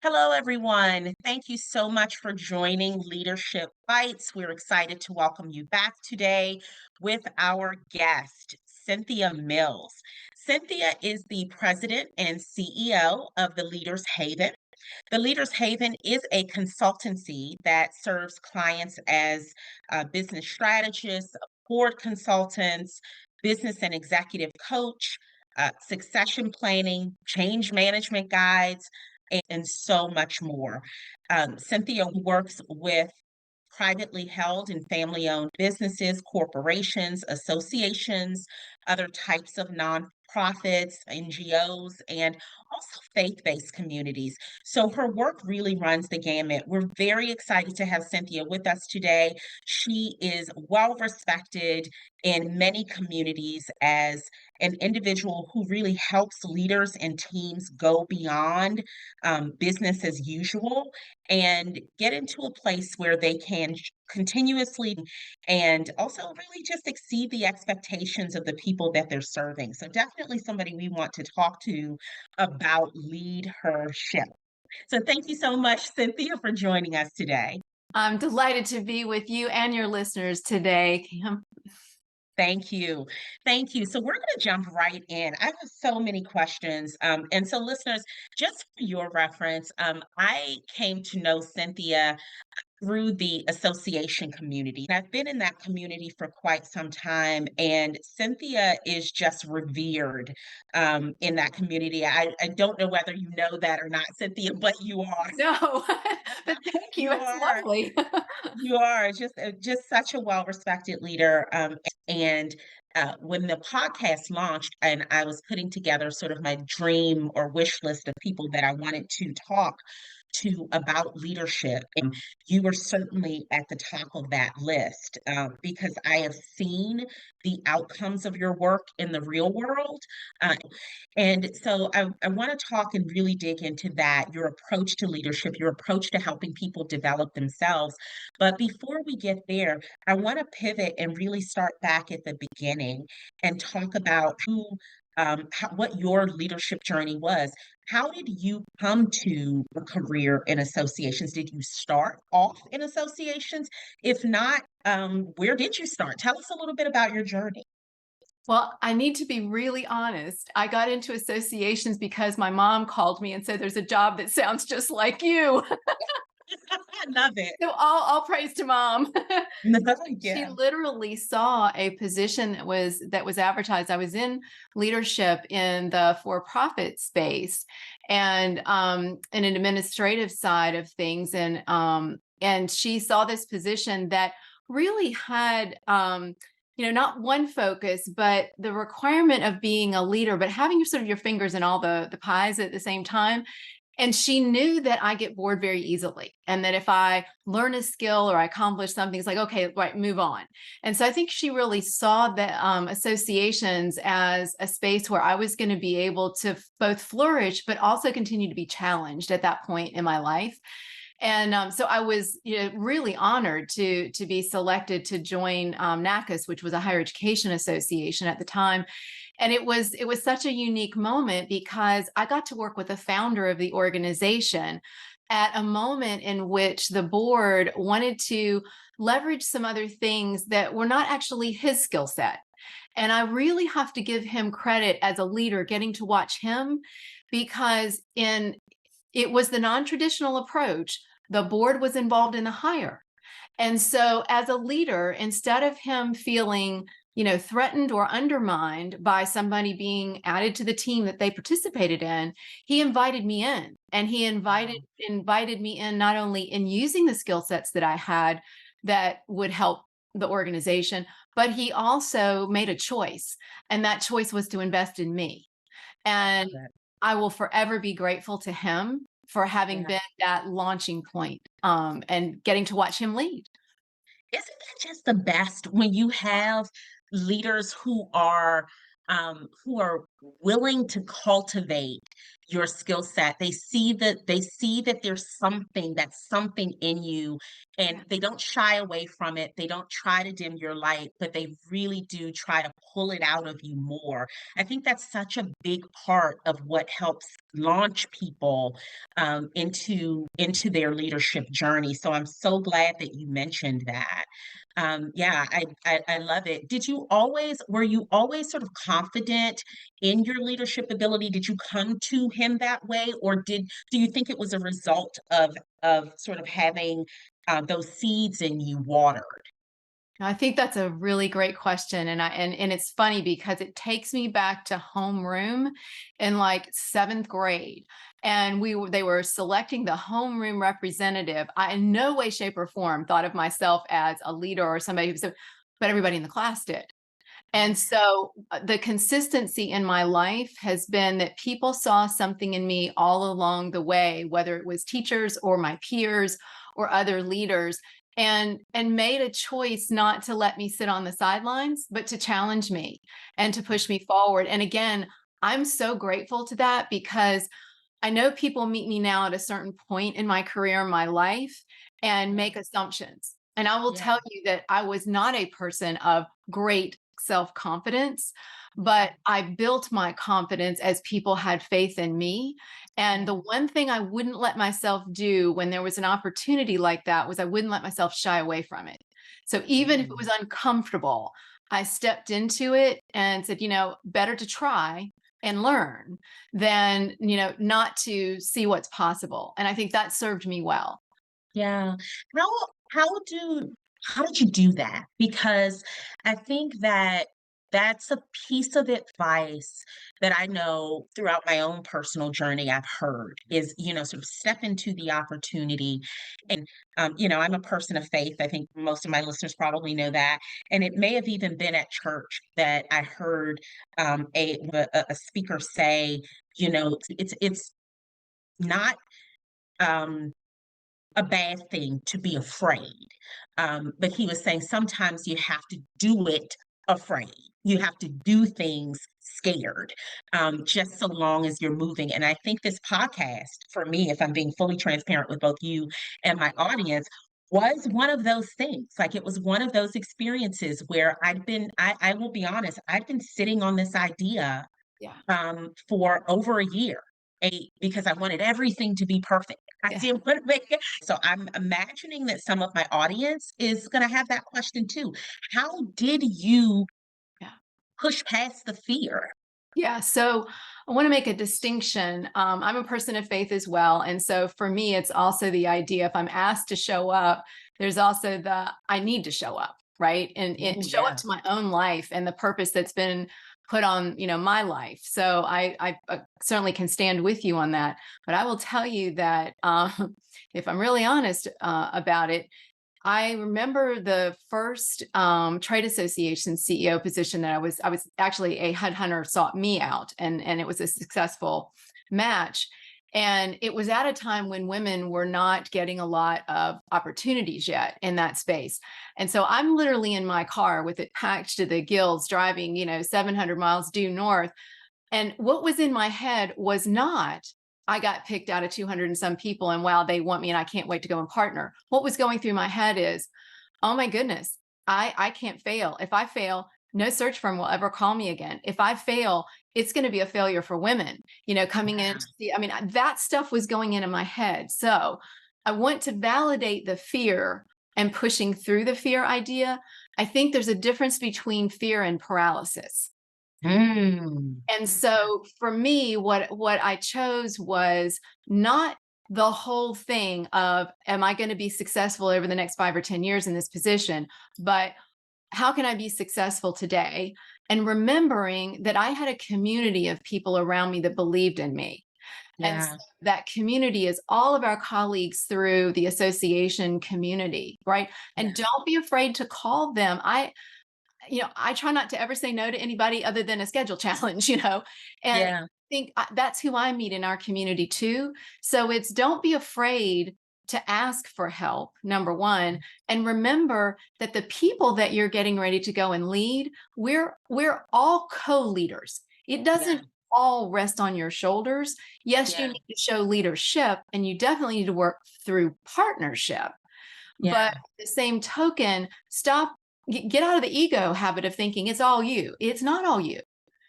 Hello, everyone. Thank you so much for joining Leadership Bites. We're excited to welcome you back today with our guest, Cynthia Mills. Cynthia is the president and CEO of the Leaders Haven. The Leaders Haven is a consultancy that serves clients as business strategists, board consultants, business and executive coach, succession planning, change management guides, and so much more. Cynthia works with privately held and family owned businesses, corporations, associations, other types of nonprofits, NGOs, and also faith based communities. So her work really runs the gamut. We're very excited to have Cynthia with us today. She is well respected in many communities as an individual who really helps leaders and teams go beyond business as usual and get into a place where they can continuously and also really just exceed the expectations of the people that they're serving. So definitely somebody we want to talk to about lead her ship. So thank you so much, Cynthia, for joining us today. I'm delighted to be with you and your listeners today, Kim. Thank you. Thank you. So we're going to jump right in. I have so many questions. And so, listeners, just for your reference, I came to know Cynthia through the association community. I've been in that community for quite some time, and Cynthia is just revered in that community. I don't know whether you know that or not, Cynthia, but you are. No, but thank you. You It's are. lovely. You are just such a well-respected leader, and when the podcast launched and I was putting together sort of my dream or wish list of people that I wanted to talk to about leadership, and you were certainly at the top of that list, because I have seen the outcomes of your work in the real world, uh, and so I want to talk and really dig into that, your approach to leadership, your approach to helping people develop themselves. But before we get there, I want to pivot and really start back at the beginning and talk about what your leadership journey was. How did you come to a career in associations? Did you start off in associations? If not, where did you start? Tell us a little bit about your journey. Well, I need to be really honest. I got into associations because my mom called me and said, "There's a job that sounds just like you." I love it. So all praise to mom. She Yeah. literally saw a position that was advertised. I was in leadership in the for-profit space and in an administrative side of things. And she saw this position that really had not one focus, but the requirement of being a leader, but having your sort of your fingers in all the pies at the same time. And she knew that I get bored very easily. And that if I learn a skill or I accomplish something, it's like, okay, right, move on. And so I think she really saw the associations as a space where I was going to be able to both flourish, but also continue to be challenged at that point in my life. And so I was really honored to be selected to join NACAS, which was a higher education association at the time. And it was such a unique moment because I got to work with the founder of the organization at a moment in which the board wanted to leverage some other things that were not actually his skill set. And I really have to give him credit as a leader, getting to watch him, because in it was the non-traditional approach. The board was involved in the hire. And so as a leader, instead of him feeling, threatened or undermined by somebody being added to the team that they participated in, he invited me in. And he Wow. invited me in not only in using the skill sets that I had that would help the organization, but he also made a choice. And that choice was to invest in me. I And love it. I will forever be grateful to him for having Yeah. been that launching point, and getting to watch him lead. Isn't that just the best when you have leaders who are willing to cultivate your skill set. They see that there's something that's something in you, Yeah. and they don't shy away from it. They don't try to dim your light, but they really do try to pull it out of you more. I think that's such a big part of what helps launch people into their leadership journey. So I'm so glad that you mentioned that. Yeah, I love it. Were you always sort of confident in your leadership ability? Did you come to him that way, or do you think it was a result of sort of having those seeds in you watered? I think that's a really great question, and it's funny because it takes me back to homeroom in like 7th grade, and they were selecting the homeroom representative. I in no way, shape, or form thought of myself as a leader or somebody who was, but everybody in the class did. And so the consistency in my life has been that people saw something in me all along the way, whether it was teachers or my peers or other leaders, and made a choice not to let me sit on the sidelines, but to challenge me and to push me forward. And again, I'm so grateful to that because I know people meet me now at a certain point in my career, my life, and Yeah, make assumptions. And I will yeah, tell you that I was not a person of great self confidence, but I built my confidence as people had faith in me. And yeah. the one thing I wouldn't let myself do when there was an opportunity like that was I wouldn't let myself shy away from it. So even if it Mm. was uncomfortable, I stepped into it and said, better to try and learn than, not to see what's possible. And I think that served me well. Yeah. How how do how did you do that? Because I think that that's a piece of advice that I know throughout my own personal journey I've heard is, sort of step into the opportunity. And, I'm a person of faith. I think most of my listeners probably know that. And it may have even been at church that I heard a speaker say, it's not. Um, a bad thing to be afraid. But he was saying sometimes you have to do it afraid. You have to do things scared, just so long as you're moving. And I think this podcast, for me, if I'm being fully transparent with both you and my audience, was one of those things. Like it was one of those experiences where I will be honest, I've been sitting on this idea Yeah. for over a year, because I wanted everything to be perfect. I Yeah. didn't want to make it. So I'm imagining that some of my audience is going to have that question too. How did you Yeah. push past the fear? Yeah. So I want to make a distinction. I'm a person of faith as well. And so for me, it's also the idea if I'm asked to show up, there's also the I need to show up, right? And Oh, show up yeah. to my own life and the purpose that's been put on, my life. So I certainly can stand with you on that. But I will tell you that if I'm really honest about it, I remember the first trade association CEO position that I was actually a headhunter sought me out and it was a successful match. And it was at a time when women were not getting a lot of opportunities yet in that space. And so I'm literally in my car with it packed to the gills, driving, 700 miles due north, and what was in my head was not, I got picked out of 200 and some people, and wow, they want me and I can't wait to go and partner. What was going through my head is, oh my goodness, I can't fail. If I fail, no search firm will ever call me again. If I fail, it's going to be a failure for women, coming in to Yeah. see. I mean, that stuff was going into my head. So I want to validate the fear and pushing through the fear idea. I think there's a difference between fear and paralysis. Mm. And so for me, what I chose was not the whole thing of, am I going to be successful over the next 5 or 10 years in this position, but how can I be successful today? And remembering that I had a community of people around me that believed in me. And so Yeah. that community is all of our colleagues through the association community, right? Yeah. And don't be afraid to call them. I try not to ever say no to anybody other than a schedule challenge, and I Yeah. think that's who I meet in our community too. So it's don't be afraid to ask for help, number one, and remember that the people that you're getting ready to go and lead, we're all co-leaders. It Yeah. doesn't all rest on your shoulders. Yes, you Yeah. need to show leadership and you definitely need to work through partnership. But Yeah. at the same token, get out of the ego habit of thinking it's all you. It's not all you.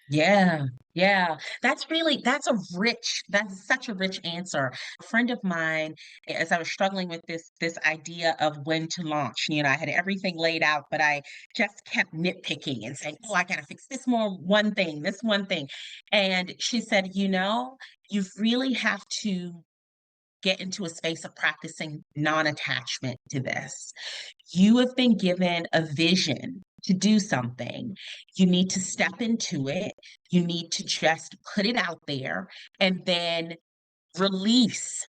Yeah, yeah. That's such a rich answer. A friend of mine, as I was struggling with this idea of when to launch, I had everything laid out, but I just kept nitpicking and saying, "Oh, I gotta fix this one thing." And she said, you really have to get into a space of practicing non-attachment to this. You have been given a vision to do something. You need to step into it. You need to just put it out there and then release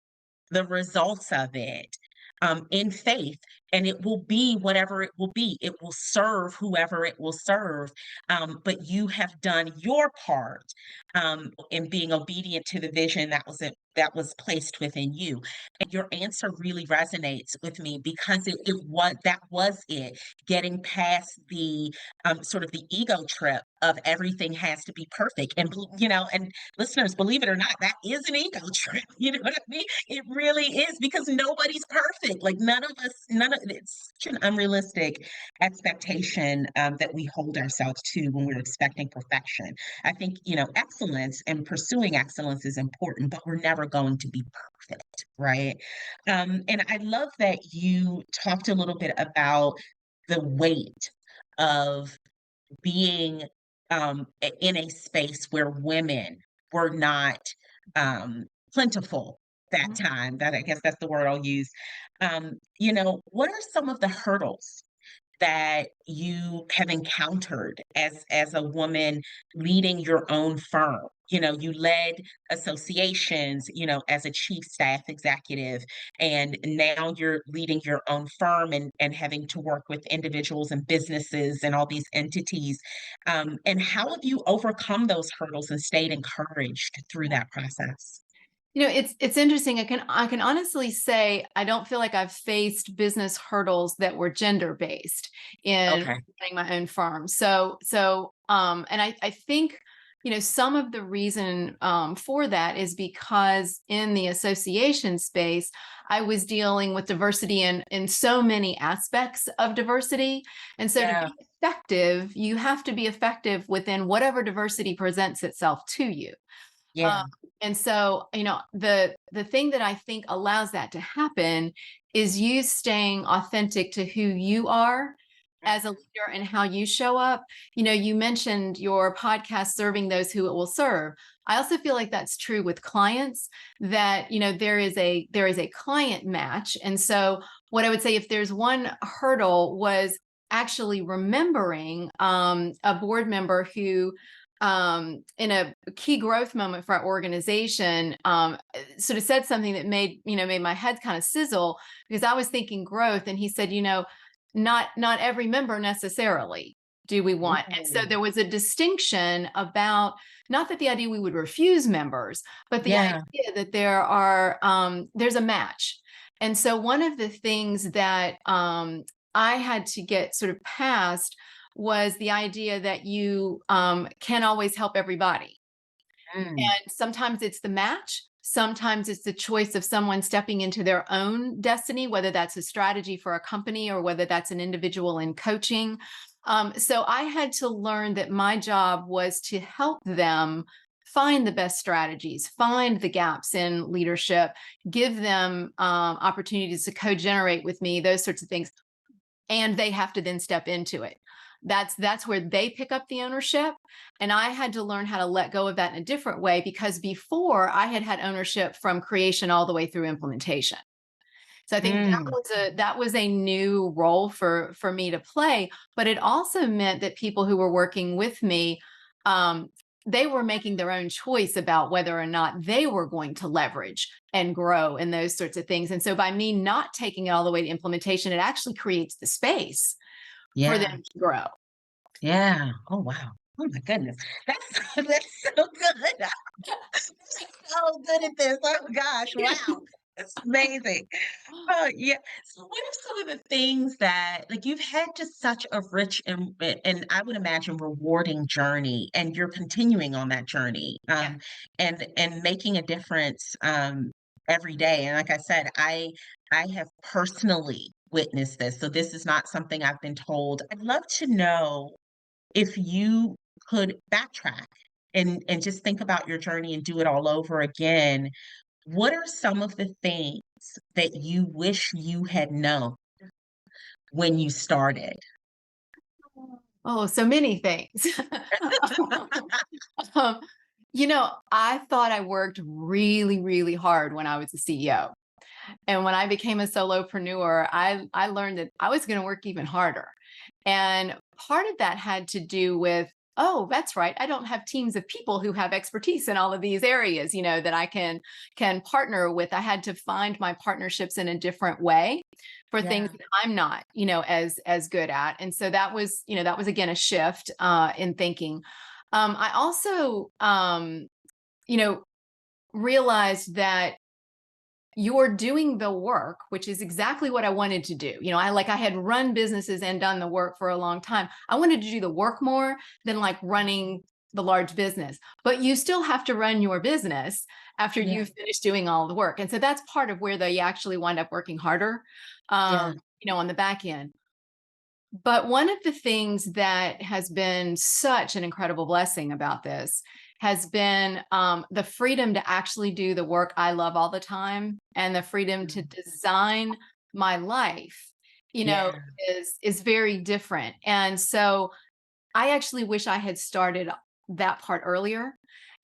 the results of it, in faith, and it will be whatever it will be. It will serve whoever it will serve, but you have done your part, in being obedient to the vision that was placed within you. And your answer really resonates with me because that was it, getting past the sort of the ego trip of everything has to be perfect. And listeners, believe it or not, that is an ego trip. You know what I mean? It really is because nobody's perfect. Like none of it's such an unrealistic expectation that we hold ourselves to when we're expecting perfection. I think, excellence and pursuing excellence is important, but we're never going to be perfect, right? And I love that you talked a little bit about the weight of being in a space where women were not plentiful that time. That I guess that's the word I'll use. What are some of the hurdles that you have encountered as a woman leading your own firm? You led associations, as a chief staff executive, and now you're leading your own firm and having to work with individuals and businesses and all these entities. And how have you overcome those hurdles and stayed encouraged through that process? It's interesting. I can honestly say I don't feel like I've faced business hurdles that were gender based in Okay. running my own firm. And I think some of the reason for that is because in the association space, I was dealing with diversity in so many aspects of diversity, and so to Yeah. be effective, you have to be effective within whatever diversity presents itself to you. Um, Yeah. and so, the thing that I think allows that to happen is you staying authentic to who you are as a leader and how you show up. You mentioned your podcast serving those who it will serve. I also feel like that's true with clients, that there is a client match. And so what I would say, if there's one hurdle, was actually remembering a board member who in a key growth moment for our organization, sort of said something that made my head kind of sizzle, because I was thinking growth, and he said, not every member necessarily do we want. And so Mm. there was a distinction about, not that the idea we would refuse members, but the Yeah. idea that there's a match. And so one of the things that I had to get sort of past was the idea that you can't always help everybody. Mm. And sometimes it's the match. Sometimes it's the choice of someone stepping into their own destiny, whether that's a strategy for a company or whether that's an individual in coaching. So I had to learn that my job was to help them find the best strategies, find the gaps in leadership, give them opportunities to co-generate with me, those sorts of things. And they have to then step into it. That's where they pick up the ownership, and I had to learn how to let go of that in a different way, because before I had ownership from creation all the way through implementation. So I think Mm. that was a new role for me to play, but it also meant that people who were working with me, um, they were making their own choice about whether or not they were going to leverage and grow and those sorts of things. And so by me not taking it all the way to implementation, it actually creates the space for Yeah. them to grow. Yeah. Oh, wow. Oh my goodness. That's that's so good. So good at this. Oh gosh, wow. It's amazing. Oh, yeah. So what are some of the things that like you've had just such a rich and I would imagine rewarding journey, and you're continuing on that journey, Yeah. and making a difference every day. And like I said, I have personally witnessed this, so this is not something I've been told. I'd love to know if you could backtrack and just think about your journey and do it all over again. What are some of the things that you wish you had known when you started? Oh, so many things. Um, I thought I worked really, really hard when I was a CEO. And when I became a solopreneur, I learned that I was going to work even harder. And part of that had to do with, oh, that's right. I don't have teams of people who have expertise in all of these areas, that I can partner with. I had to find my partnerships in a different way for things Yeah, that I'm not, as good at. And so that was again a shift in thinking. I also you know, realized that you're doing the work, which is exactly what I wanted to do. I had run businesses and done the work for a long time. I wanted to do the work more than like running the large business, but you still have to run your business after yeah, you've finished doing all the work. And so that's part of where they actually wind up working harder, yeah, on the back end. But one of the things that has been such an incredible blessing about this has been the freedom to actually do the work I love all the time, and the freedom to mm, design my life, you know, yeah, is very different. And so I actually wish I had started that part earlier.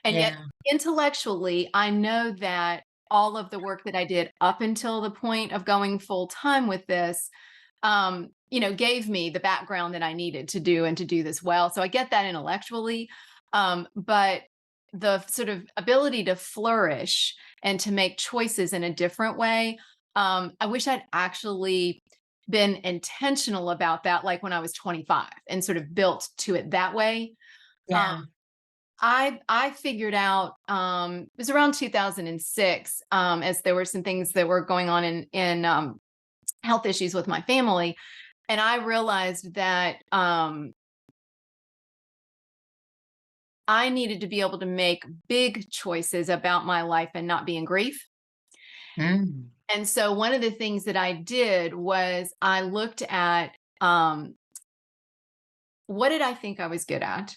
And yet, yeah, intellectually, I know that all of the work that I did up until the point of going full time with this, gave me the background that I needed to do and to do this well. So I get that intellectually. But the sort of ability to flourish and to make choices in a different way, I wish I'd actually been intentional about that, like when I was 25, and sort of built to it that way. Um, yeah, I figured out it was around 2006, as there were some things that were going on in health issues with my family, and I realized that I needed to be able to make big choices about my life and not be in grief. mm, And so one of the things that I did was I looked at, um, what did I think I was good at?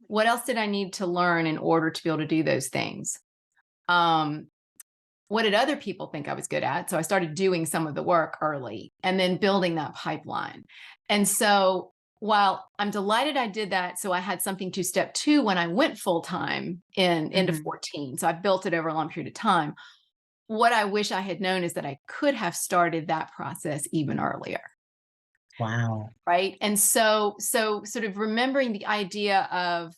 What else did I need to learn in order to be able to do those things? Um, what did other people think I was good at? So I started doing some of the work early and then building that pipeline. And so while I'm delighted I did that, so I had something to step two when I went full time in into mhm, 14. So I built it over a long period of time. What I wish I had known is that I could have started that process even earlier. wow, Right. And so sort of remembering the idea of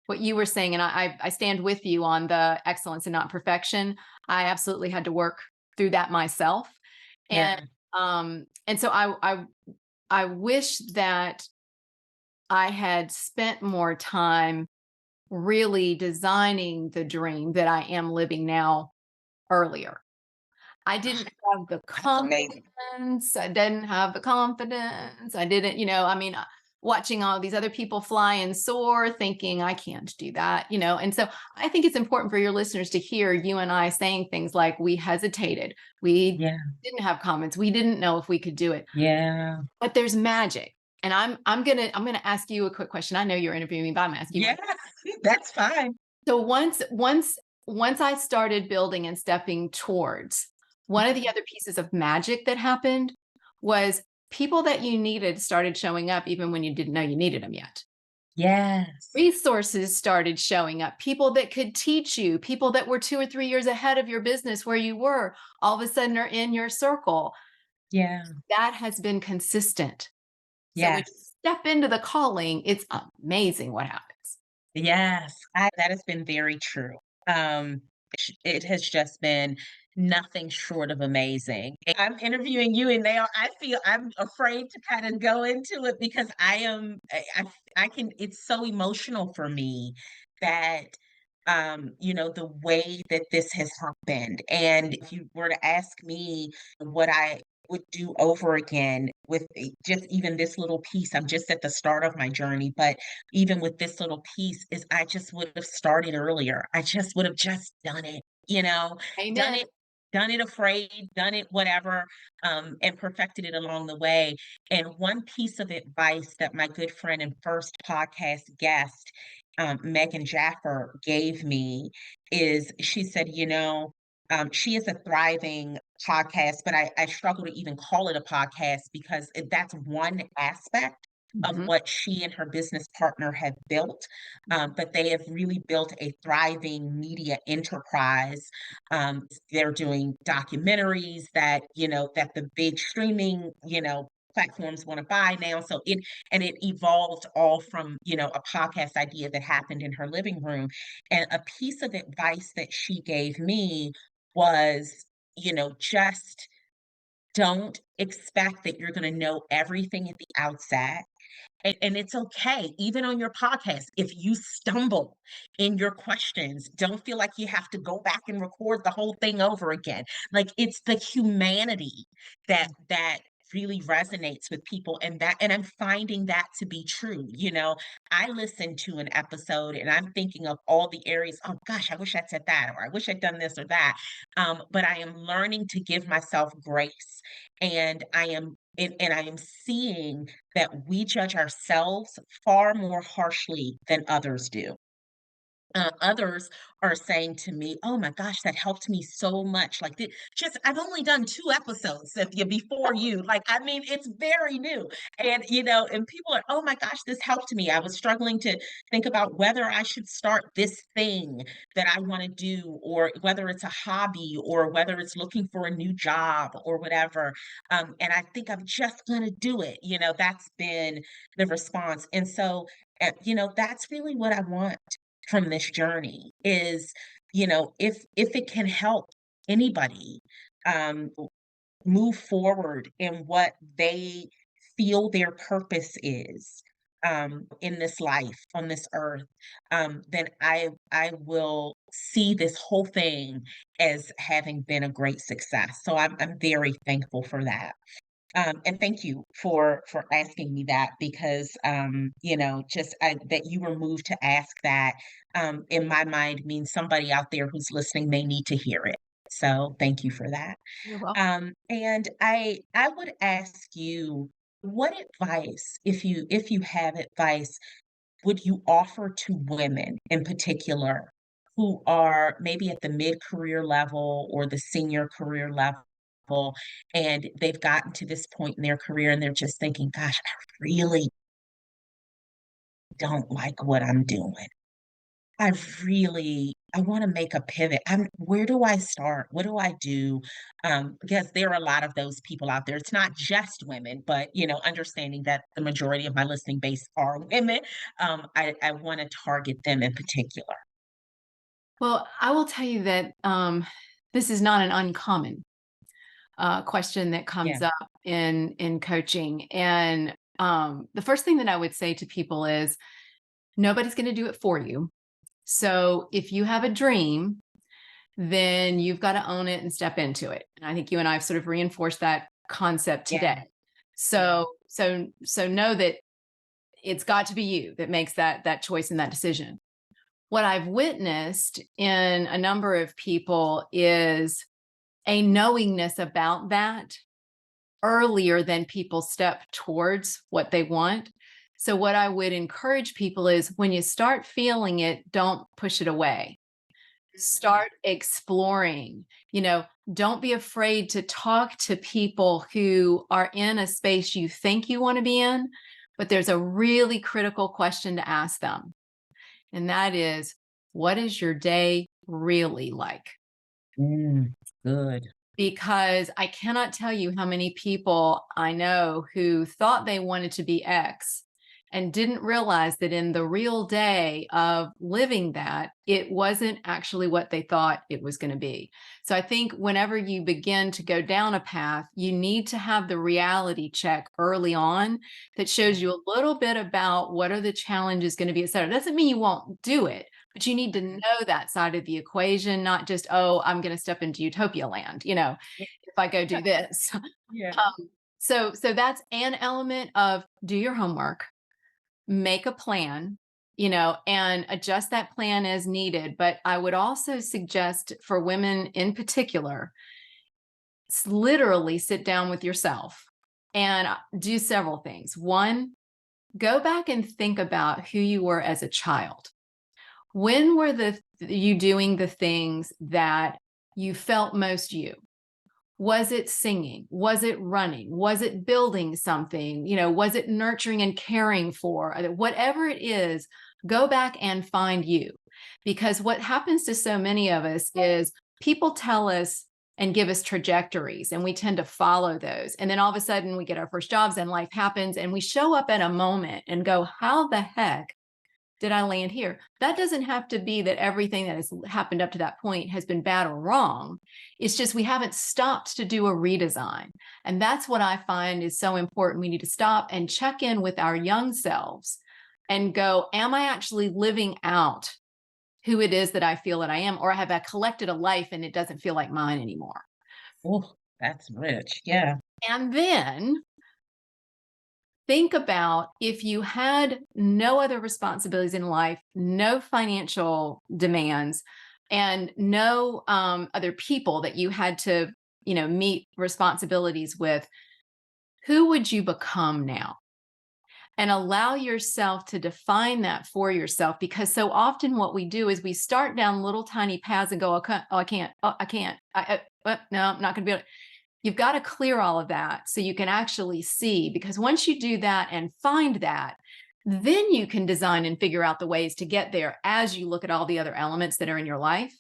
what you were saying, and I stand with you on the excellence and not perfection. I absolutely had to work through that myself. And yeah, so I wish that I had spent more time really designing the dream that I am living now earlier. I didn't have the that's amazing. confidence. I didn't have the confidence. I didn't, watching all these other people fly and soar, thinking I can't do that, And so I think it's important for your listeners to hear you and I saying things like we hesitated, we Yeah, didn't have comments, we didn't know if we could do it. yeah, But there's magic. And I'm gonna ask you a quick question. I know you're interviewing me, but I'm asking you yeah, one. that's fine. So once I started building and stepping towards, one of the other pieces of magic that happened was people that you needed started showing up even when you didn't know you needed them yet. Yes, Resources started showing up, people that could teach you, people that were 2 or 3 years ahead of your business where you were, all of a sudden are in your circle. yeah, That has been consistent. So when you yes. step into the calling, it's amazing what happens. Yes, that has been very true. It has just been nothing short of amazing. I'm interviewing you, and I feel I'm afraid to kind of go into it because I can. It's so emotional for me that the way that this has happened. And if you were to ask me what I would do over again with just even this little piece. I'm just at the start of my journey, but even with this little piece, is I just would have started earlier. I just would have just done it, done Amen. it, done it afraid, done it whatever, and perfected it along the way. And one piece of advice that my good friend and first podcast guest, Megan Jaffer, gave me is she said, she is a thriving podcast, but I struggle to even call it a podcast because that's one aspect of Mhm. what she and her business partner have built. But they have really built a thriving media enterprise. They're doing documentaries that the big streaming, platforms want to buy now. So it evolved all from, a podcast idea that happened in her living room. And a piece of advice that she gave me was, just don't expect that you're going to know everything at the outset. And it's okay, even on your podcast, if you stumble in your questions, don't feel like you have to go back and record the whole thing over again. Like, it's the humanity that really resonates with people, and I'm finding that to be true. I listen to an episode and I'm thinking of all the areas, oh gosh, I wish I'd said that, or I wish I'd done this or that. But I am learning to give myself grace, and I am seeing that we judge ourselves far more harshly than others do. Others are saying to me, "Oh my gosh, that helped me so much." Like, just I've only done 2 episodes, Cynthia, before you. Like, I mean, it's very new, and people are, "Oh my gosh, this helped me." I was struggling to think about whether I should start this thing that I want to do, or whether it's a hobby, or whether it's looking for a new job, or whatever. And I think I'm just gonna do it. That's been the response, and so, that's really what I want from this journey is, if it can help anybody, move forward in what they feel their purpose is, in this life on this earth, then I will see this whole thing as having been a great success. So I'm very thankful for that. And thank you for asking me that, because, just that you were moved to ask that, in my mind, means somebody out there who's listening may need to hear it. So thank you for that. You're welcome. And I would ask you, what advice, if you have advice, would you offer to women in particular who are maybe at the mid-career level or the senior career level, and they've gotten to this point in their career and they're just thinking, "Gosh, I really don't like what I'm doing. I wanna make a pivot. Where do I start? What do I do?" Because there are a lot of those people out there. It's not just women, but, understanding that the majority of my listening base are women, I wanna target them in particular. Well, I will tell you that this is not an uncommon question that Yeah, comes up in coaching. And the first thing that I would say to people is nobody's going to do it for you. So if you have a dream, then you've got to own it and step into it. And I think you and I have sort of reinforced that concept yeah, today. yeah, So know that it's got to be you that makes that choice and that decision. What I've witnessed in a number of people is a knowingness about that earlier than people step towards what they want. So, what I would encourage people is when you start feeling it, don't push it away. mm, Start exploring. Don't be afraid to talk to people who are in a space you think you want to be in, but there's a really critical question to ask them. And that is, what is your day really like? mm, good. Because I cannot tell you how many people I know who thought they wanted to be X and didn't realize that in the real day of living that, it wasn't actually what they thought it was going to be. So I think whenever you begin to go down a path, you need to have the reality check early on that shows you a little bit about what are the challenges going to be, et cetera. Doesn't mean you won't do it, but you need to know that side of the equation, not just, oh, I'm going to step into utopia land. Yeah, I go do this. Yeah. So that's an element of do your homework, make a plan, and adjust that plan as needed. But I would also suggest for women in particular, literally sit down with yourself and do several things. One, go back and think about who you were as a child. When were you doing the things that you felt most you? Was it singing? Was it running? Was it building something? Was it nurturing and caring for? Whatever it is, go back and find you. Because what happens to so many of us is people tell us and give us trajectories, and we tend to follow those. And then all of a sudden we get our first jobs and life happens, and we show up at a moment and go, how the heck did I land here? That doesn't have to be that everything that has happened up to that point has been bad or wrong. It's just we haven't stopped to do a redesign. And that's what I find is so important. We need to stop and check in with our young selves and go, am I actually living out who it is that I feel that I am? Or have I collected a life and it doesn't feel like mine anymore? Oh, that's rich. Yeah. And then think about if you had no other responsibilities in life, no financial demands, and no other people that you had to, meet responsibilities with, who would you become now? And allow yourself to define that for yourself, because so often what we do is we start down little tiny paths and go, I can't, I can't, no, I'm not going to be able to. You've got to clear all of that so you can actually see, because once you do that and find that, then you can design and figure out the ways to get there as you look at all the other elements that are in your life.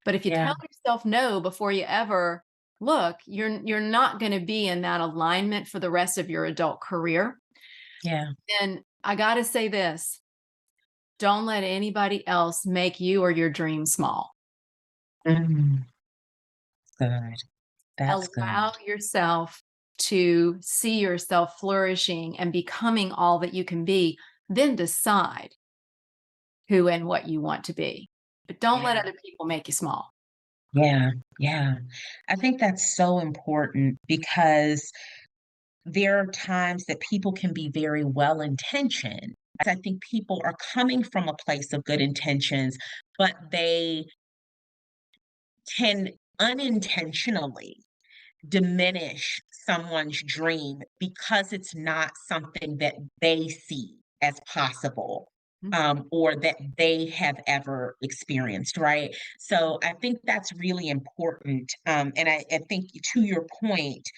But if you Yeah. tell yourself no before you ever look, you're not going to be in that alignment for the rest of your adult career. Yeah. And I got to say this, don't let anybody else make you or your dream small. Mm, good. That's Allow good. yourself to see yourself flourishing and becoming all that you can be, then decide who and what you want to be. But don't let Yeah. other people make you small. Yeah. Yeah. I think that's so important because there are times that people can be very well intentioned. I think people are coming from a place of good intentions, but they can unintentionally diminish someone's dream because it's not something that they see as possible, Mhm. or that they have ever experienced, right? So I think that's really important. And I think to your point,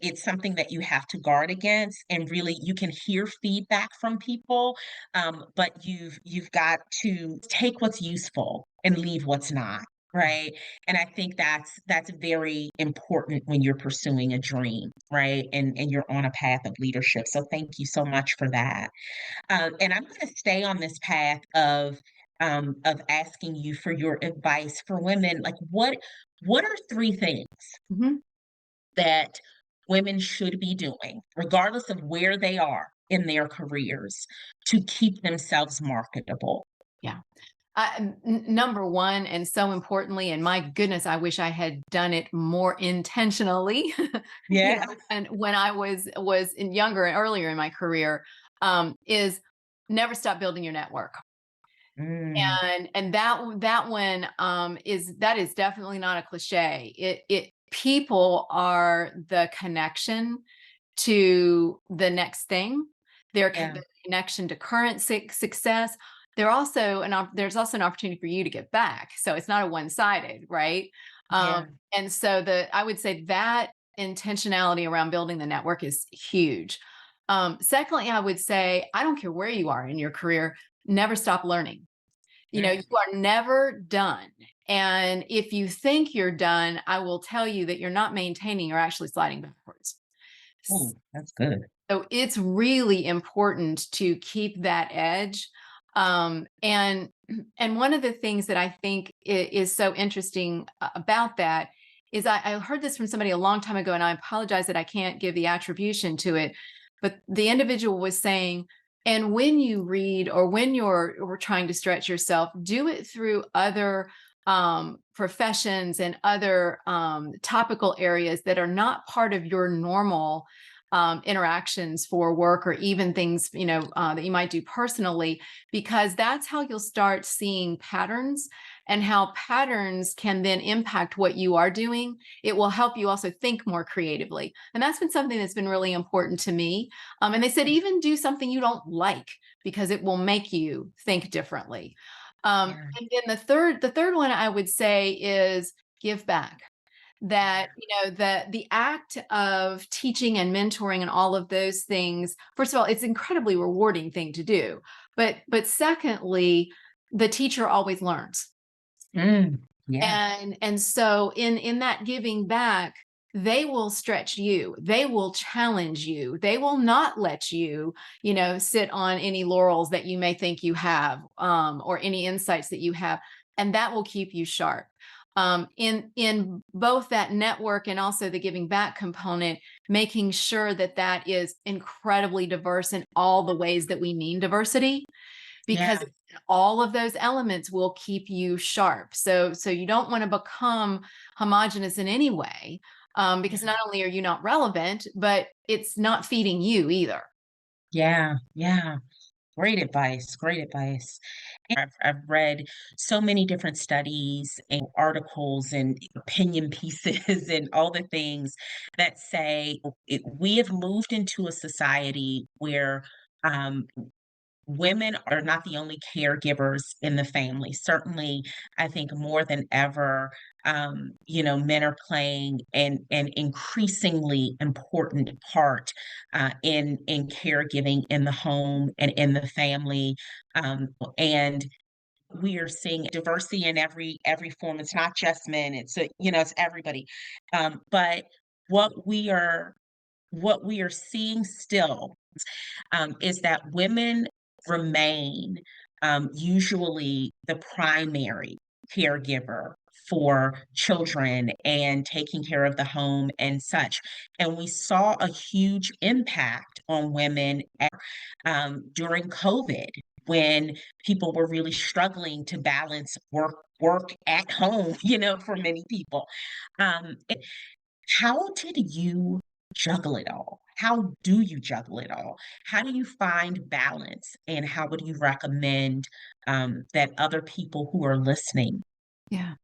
it's something that you have to guard against, and really you can hear feedback from people, but you've got to take what's useful and leave what's not. Right. And I think that's very important when you're pursuing a dream, right? And you're on a path of leadership. So thank you so much for that. And I'm going to stay on this path of asking you for your advice for women. Like, what are three things Mhm. that women should be doing, regardless of where they are in their careers, to keep themselves marketable? Yeah. Number one, and so importantly, and my goodness, I wish I had done it more intentionally. Yeah. And when I was in younger and earlier in my career, is never stop building your network. Mm, And that one is definitely not a cliche. It people are the connection to the next thing. They're yeah. the connection to current success. There's also an opportunity for you to give back. So it's not a one-sided, right? Yeah. And so I would say that intentionality around building the network is huge. Secondly, I would say, I don't care where you are in your career, never stop learning. You are never done. And if you think you're done, I will tell you that you're not maintaining, you're actually sliding backwards. Oh, that's good. So it's really important to keep that edge. And and one of the things that I think is so interesting about that is I heard this from somebody a long time ago, and I apologize that I can't give the attribution to it, but the individual was saying, and when you read or when you're trying to stretch yourself, do it through other professions and other topical areas that are not part of your normal interactions for work, or even things, that you might do personally, because that's how you'll start seeing patterns, and how patterns can then impact what you are doing. It will help you also think more creatively. And that's been something that's been really important to me. And they said, even do something you don't like, because it will make you think differently. Yeah. And then the third one I would say is give back. That, the act of teaching and mentoring and all of those things, first of all, it's an incredibly rewarding thing to do. But secondly, the teacher always learns. Yeah. And so in that giving back, they will stretch you, they will challenge you, they will not let you, sit on any laurels that you may think you have, or any insights that you have, and that will keep you sharp. In both that network and also the giving back component, making sure that that is incredibly diverse in all the ways that we mean diversity, Yeah. because all of those elements will keep you sharp. So you don't want to become homogenous in any way, because not only are you not relevant, but it's not feeding you either. Yeah. Yeah. Great advice. Great advice. I've read so many different studies and articles and opinion pieces and all the things that say we have moved into a society where um, women are not the only caregivers in the family. Certainly, I think more than ever, men are playing an increasingly important part in caregiving in the home and in the family. And we are seeing diversity in every form. It's not just men. It's everybody. But what we are what we are seeing still is that women remain usually the primary caregiver for children and taking care of the home and such. And we saw a huge impact on women during COVID when people were really struggling to balance work at home, for many people. How did you juggle it all? How do you juggle it all? How do you find balance, and how would you recommend, that other people who are listening Yeah.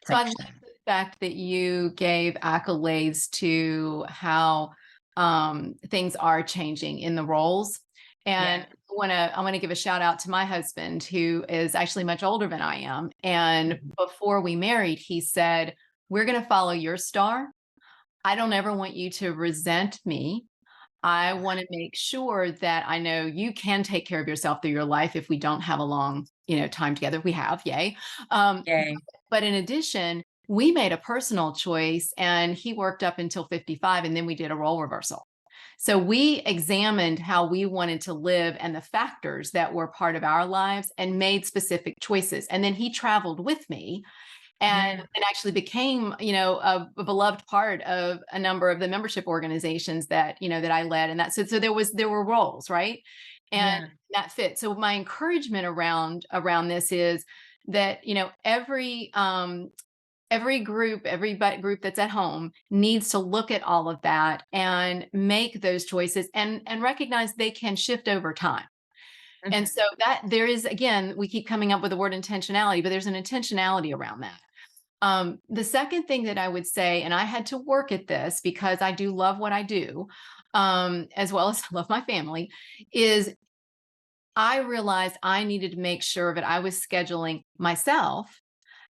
So I approach love that? the fact that you gave accolades to how things are changing in the roles. And Yeah, I want to give a shout out to my husband, who is actually much older than I am. And mhm, before we married, he said, "We're going to follow your star. I don't ever want you to resent me. I want to make sure that I know you can take care of yourself through your life if we don't have a long, time together. We have, yay. Um, yay, but in addition, we made a personal choice, and he worked up until 55, and then we did a role reversal. So we examined how we wanted to live and the factors that were part of our lives, and made specific choices. And then he traveled with me, yeah, and actually became, a beloved part of a number of the membership organizations that I led. And so there were roles, right? And yeah, that fit. So my encouragement around this is that, every group, group that's at home needs to look at all of that and make those choices, and recognize they can shift over time. And mhm, so that there is, again, we keep coming up with the word intentionality, but there's an intentionality around that. The second thing that I would say, and I had to work at this because I do love what I do, as well as I love my family, is I realized I needed to make sure that I was scheduling myself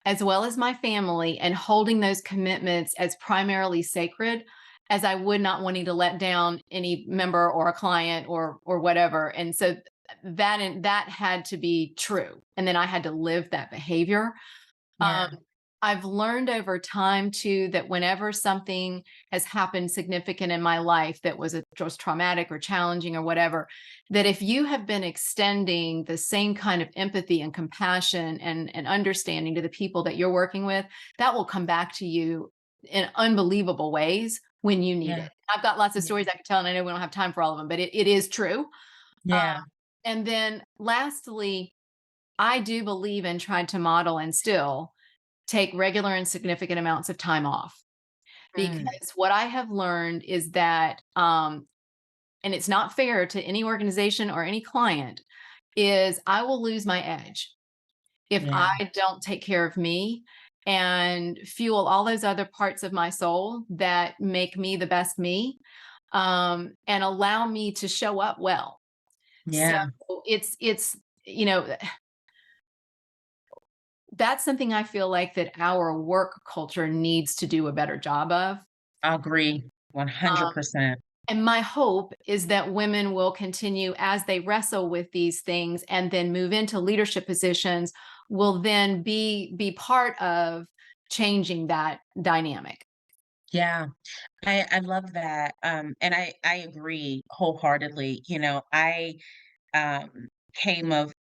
as well as my family, and holding those commitments as primarily sacred, as I would not wanting to let down any member or a client or whatever. And so that had to be true. And then I had to live that behavior. Um, yeah, I've learned over time too that whenever something has happened significant in my life that was traumatic or challenging or whatever, that if you have been extending the same kind of empathy and compassion and understanding to the people that you're working with, that will come back to you in unbelievable ways when you need yeah, it. I've got lots of yeah, stories I could tell, and I know we don't have time for all of them, but it is true. Uh, yeah, and then lastly, I do believe and try to model and still take regular and significant amounts of time off. Mm, Because what I have learned is that, and it's not fair to any organization or any client, is I will lose my edge if yeah, I don't take care of me and fuel all those other parts of my soul that make me the best me, and allow me to show up well. So yeah, it's, you know, that's something I feel like that our work culture needs to do a better job of. I agree Um, 100%. And my hope is that women will continue as they wrestle with these things and then move into leadership positions, will then be part of changing that dynamic. Yeah, I love that, and I agree wholeheartedly. I came of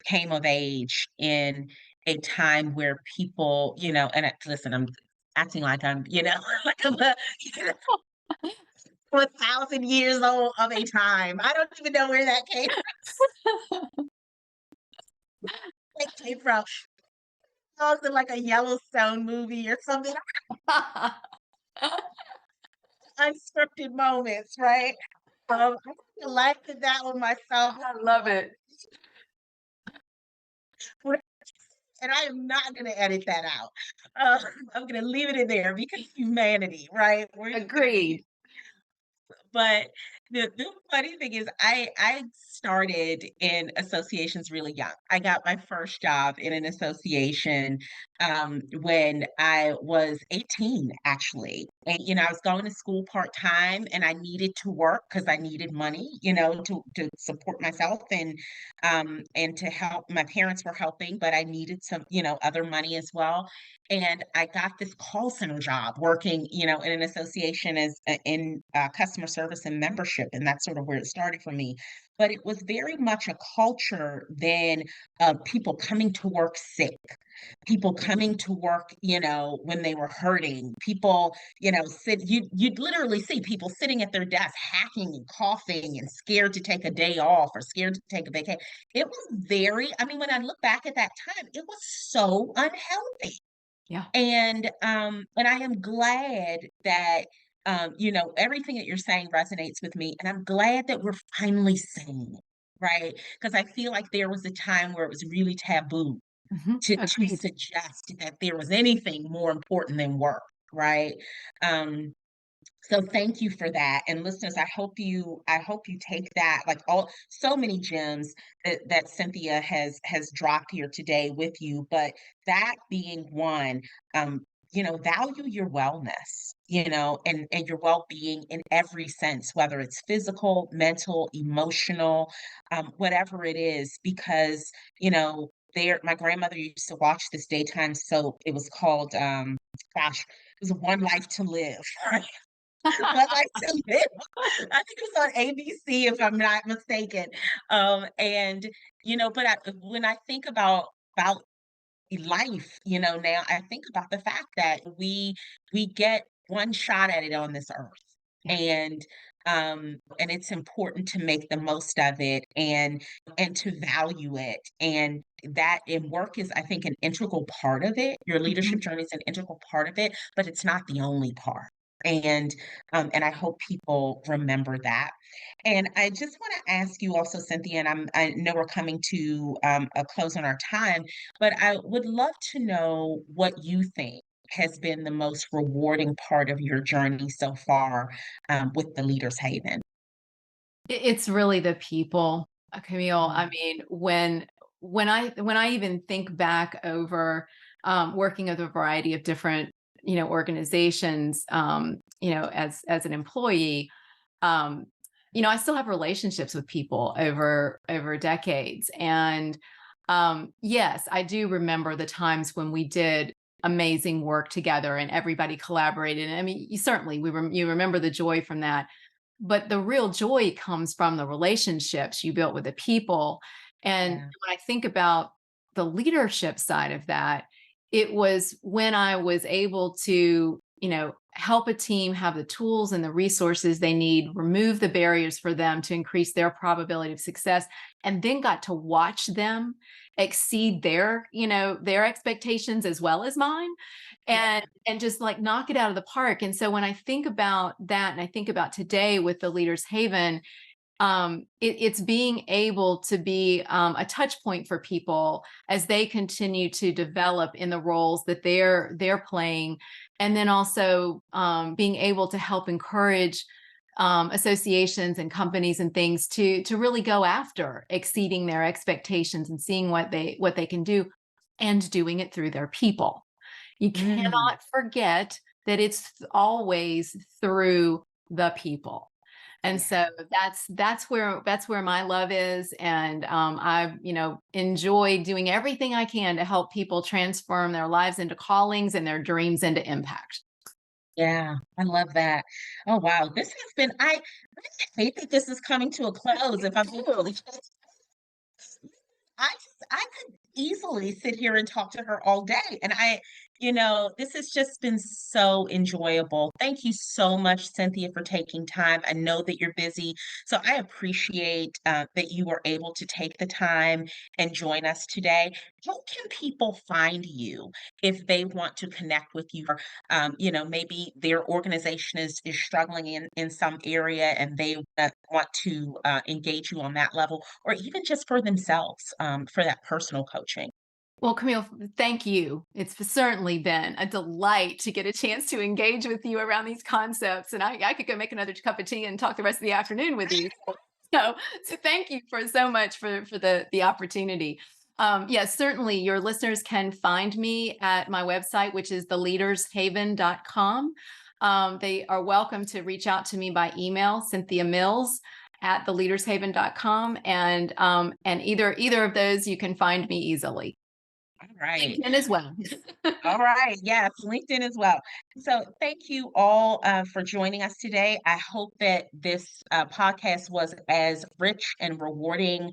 age in a time where people, and listen, I'm acting like I'm, like I'm 1,000 years old of a time. I don't even know where that came from. Songs in like a Yellowstone movie or something. Unscripted moments, right? I collected that one myself. I love it. And I am not gonna edit that out. Uh, I'm gonna leave it in there because humanity, right? We're just gonna be Agreed. but the funny thing is I started in associations really young. I got my first job in an association, when I was 18, actually. And, I was going to school part-time and I needed to work because I needed money, to support myself and to help. My parents were helping, but I needed some, other money as well. And I got this call center job working, in an association as in customer service and membership, and that's sort of where it started for me. But it was very much a culture then of people coming to work sick, people coming to work, when they were hurting, people, you'd literally see people sitting at their desk hacking and coughing and scared to take a day off or scared to take a vacation. It was I mean, when I look back at that time, it was so unhealthy. Yeah. And I am glad that, everything that you're saying resonates with me, and I'm glad that we're finally saying it, right? Because I feel like there was a time where it was really taboo to Agreed. suggest that there was anything more important than work, right? Um, so thank you for that. And listeners, I hope you take that, like all so many gems that Cynthia has dropped here today with you, but that being one, value your wellness, and your well-being in every sense, whether it's physical, mental, emotional, whatever it is, because, my grandmother used to watch this daytime soap. It was called gosh, it was One Life to Live. One Life to Live. I think it was on ABC, if I'm not mistaken. And but when I think about life, now I think about the fact that we get one shot at it on this earth. Yeah. And it's important to make the most of it and to value it. And that and work is, I think, an integral part of it. Your leadership Mhm. journey is an integral part of it, but it's not the only part. And I hope people remember that. And I just want to ask you also, Cynthia, and I know we're coming to a close on our time, but I would love to know what you think has been the most rewarding part of your journey so far, with the Leaders Haven. It's really the people, Camille. I Mm, mean, when I even think back over, working with a variety of different, organizations, as an employee, um, I still have relationships with people over decades. And yes, I do remember the times when we did amazing work together and everybody collaborated. I mean, you remember the joy from that, but the real joy comes from the relationships you built with the people. And yeah, when I think about the leadership side of that, it was when I was able to, help a team have the tools and the resources they need, remove the barriers for them to increase their probability of success, and then got to watch them exceed their expectations as well as mine. Yeah. and just like knock it out of the park. And so when I think about that, and I think about today with the Leaders Haven, it's being able to be a touch point for people as they continue to develop in the roles that they're playing, and then also being able to help encourage associations and companies and things to really go after exceeding their expectations and seeing what they can do, and doing it through their people. You Mm, cannot forget that it's always through the people. And yeah. so that's where my love is, and I enjoy doing everything I can to help people transform their lives into callings and their dreams into impact. Yeah, I love that. Oh, wow. This has been I hate that this is coming to a close, if I'm being really I could easily sit here and talk to her all day, and this has just been so enjoyable. Thank you so much, Cynthia, for taking time. I know that you're busy, so I appreciate, that you were able to take the time and join us today. How can people find you if they want to connect with you? Or, maybe their organization is struggling in some area and they, want to, engage you on that level, or even just for themselves, for that personal coaching. Well, Camille, thank you. It's certainly been a delight to get a chance to engage with you around these concepts. And I could go make another cup of tea and talk the rest of the afternoon with you. So, so thank you for so much for the opportunity. Yes, certainly your listeners can find me at my website, which is theleadershaven.com. They are welcome to reach out to me by email, Cynthia Mills at theleadershaven.com. And either of those you can find me easily. All right. LinkedIn as well. All right. Yes, LinkedIn as well. So thank you all for joining us today. I hope that this podcast was as rich and rewarding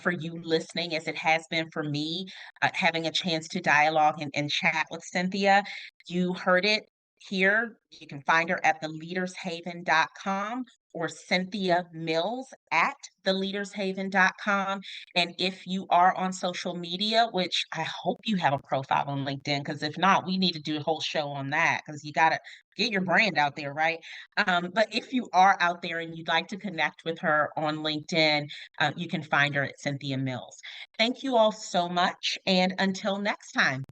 for you listening as it has been for me, having a chance to dialogue and chat with Cynthia. You heard it here. You can find her at theleadershaven.com or Cynthia Mills at theleadershaven.com. And if you are on social media, which I hope you have a profile on LinkedIn, because if not, we need to do a whole show on that because you got to get your brand out there, right? But if you are out there and you'd like to connect with her on LinkedIn, you can find her at Cynthia Mills. Thank you all so much. And until next time.